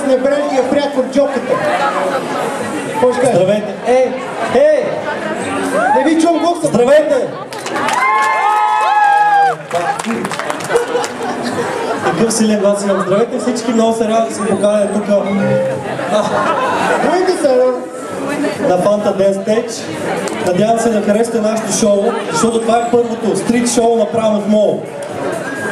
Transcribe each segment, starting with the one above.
небрежния прякор джоката. Кой ще каже? Здравейте! Не ви чувам колко са. Здравейте! Такъв силен глас имам. Здравейте всички, много се радвам да сме поканени тук Здравейте се, на Fanta Dance Stage. Надявам се да харесате нашето шоу, защото това е първото стрит шоу направено в МОЛ.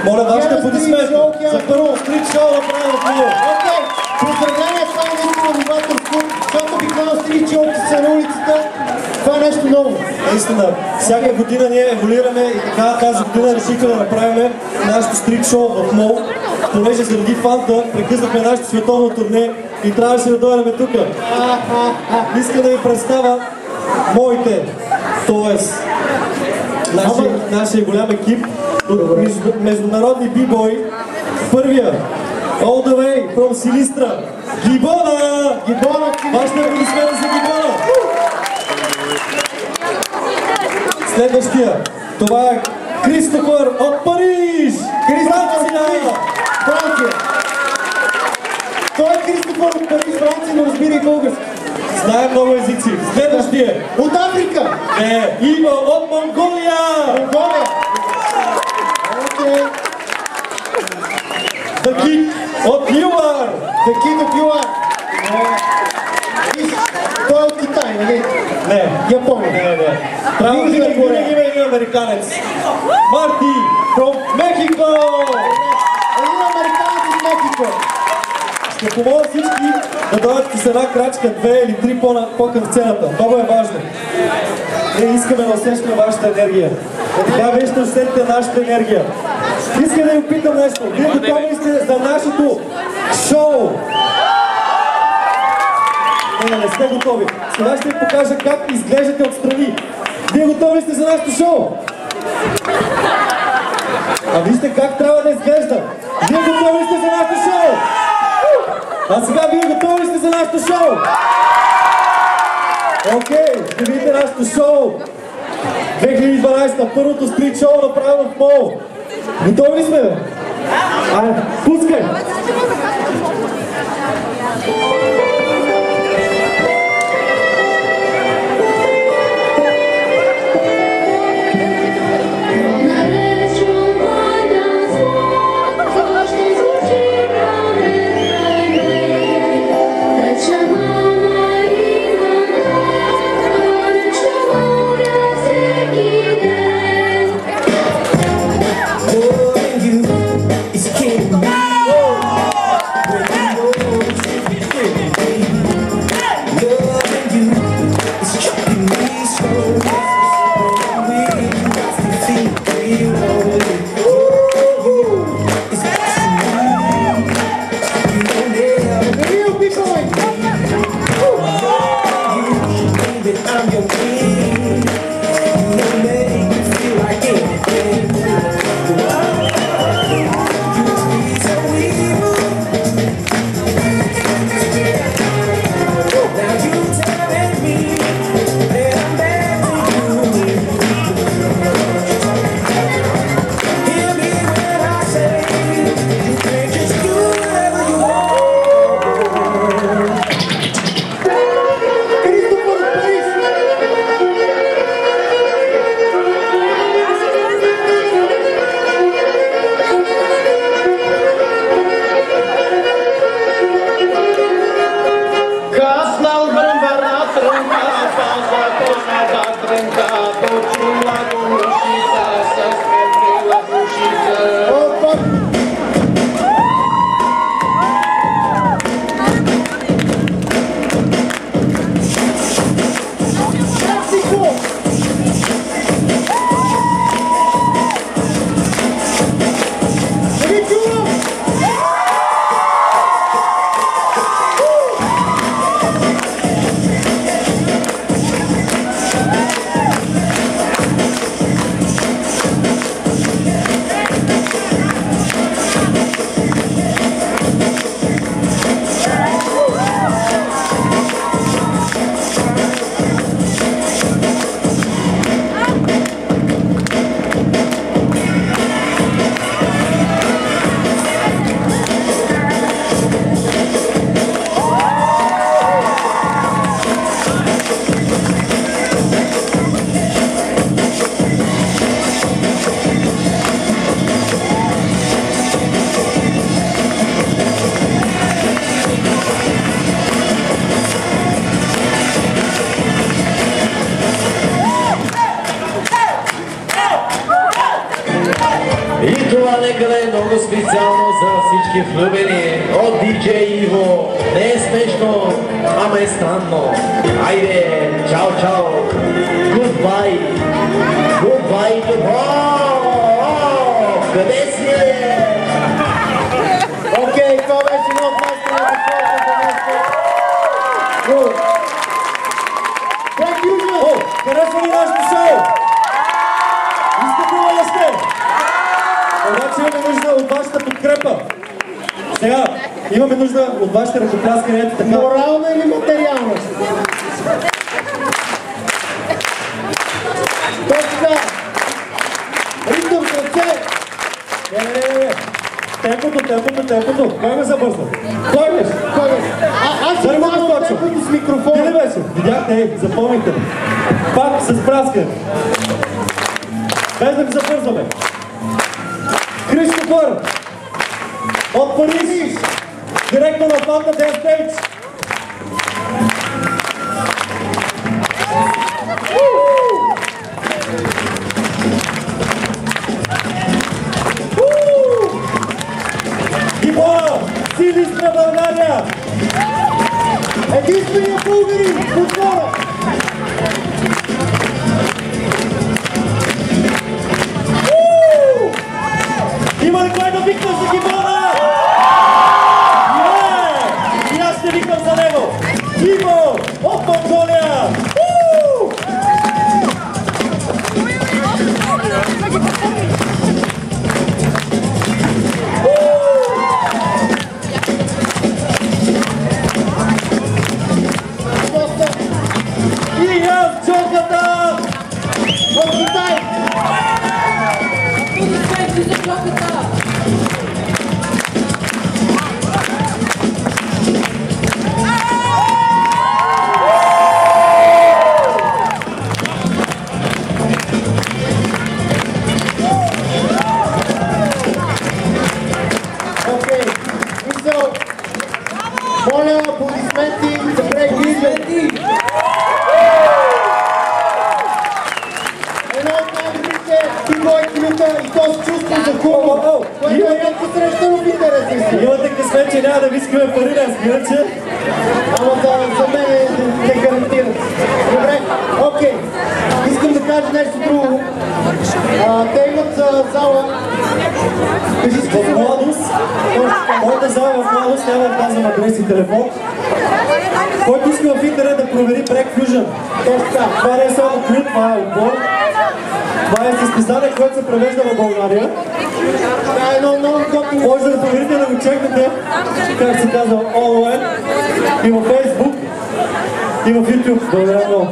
Моля вашите аплодисменти за първо стрит шоу направено в МОЛ. Окей, поздравление, това е наистина новаторско, защото обикновено стрит шоуто са на улицата. Това е нещо ново. Наистина, всяка година ние еволюираме и така тази година решихме да направим нашето стрит шоу в МОЛ, понеже заради Фанта прекъснахме нашето световно турне и трябваше да дойдем тук. Иска да ви представя моите, т.е. нашия голям екип от международни бибои. Първия, all the way from Силистра, Гибона! Вашите аплодисменти за Гибона! Следващия, това е Кристофър от Париж! Франция! Той е Кристофър от Париж, Франция, но разбира и български. Знае много езици. Следващия! От Африка! Не, Иво от Монголия! Монголия! Окей. The Kid от ЮАР! The Kid of UR! Той е от Китай, нали? Не, Япония. не. Трябва да винаги има един американец. Марти from Мехико! Един американец от Мехико. Ще помоля всички да дойдат с една крачка, 2 или 3 по-към сцената. Много е важно. Ние искаме да усещаме вашата енергия. Така вие ще усетите нашата енергия. Искам да ви питам нещо. Вие готови ли сте за нашето шоу? Не сте готови. Сега ще ви покажа как изглеждате отстрани. Вие готови ли сте за нашето шоу? А вижте как трябва да изглежда. Вие готови ли сте за нашето шоу? А сега вие готови ли сте за нашето шоу? Окей, ще видите нашето шоу. 2012, първото стрит шоу направено в МОЛ. Готови ли сме, бе? Айде, пускай! It's king. всички влюбени от диджей Иво. Не е смешно, ама е странно. Айде, чао, чао. Goodbye. Goodbye, Любов. Къде си е? Окей, това беше едно от най-странните хора. Брейк Южен! О, харесва ли нашето шоу? Искате ли още? Обаче имаме нужда от вашата подкрепа. Сега, имаме нужда от вашите ръкопляскания, ето така. Морална или материална? Точка! Ритъм в ръце! Не. Темпото. Кой ме забързва? Кой беше? Аз си давам темпото с микрофона. Ти ли беше? Видяхте, ей, запомните. Пак с праскане. Без да ви забързваме. Кристофър от Париж, директор на Фанта Ден Стейдж. Гибора, силист на България. Единствения българин в отбора. Има ли кой да викна за Гибора? Не! И аз ще викам за него. Гибо от Монголия. И аз чоката От Китай. Окей. Мисъл. Моля, аплодисменти за Брейк Южен. Едно от най-добрите бигбой клюта и то с чувство за хумор, което е рядко срещано в интерес. Имате късмет, че няма да ви искаме пари, разбирате? Ама за мен не гарантират. Добре, окей. Искам да кажа нещо друго. Те имат зала. Кажи с В Младост, моята зала в Младост няма да казвам адрес и телефон. Който иска в интернет да провери Брейк Fusion. Това не е само клип, това е отбор. Това е състезание, което се превежда в България. Това е едно много готино. Може да проверите, да го чекнете, как се казва, онлайн, и във Facebook, и в YouTube. Благодаря много.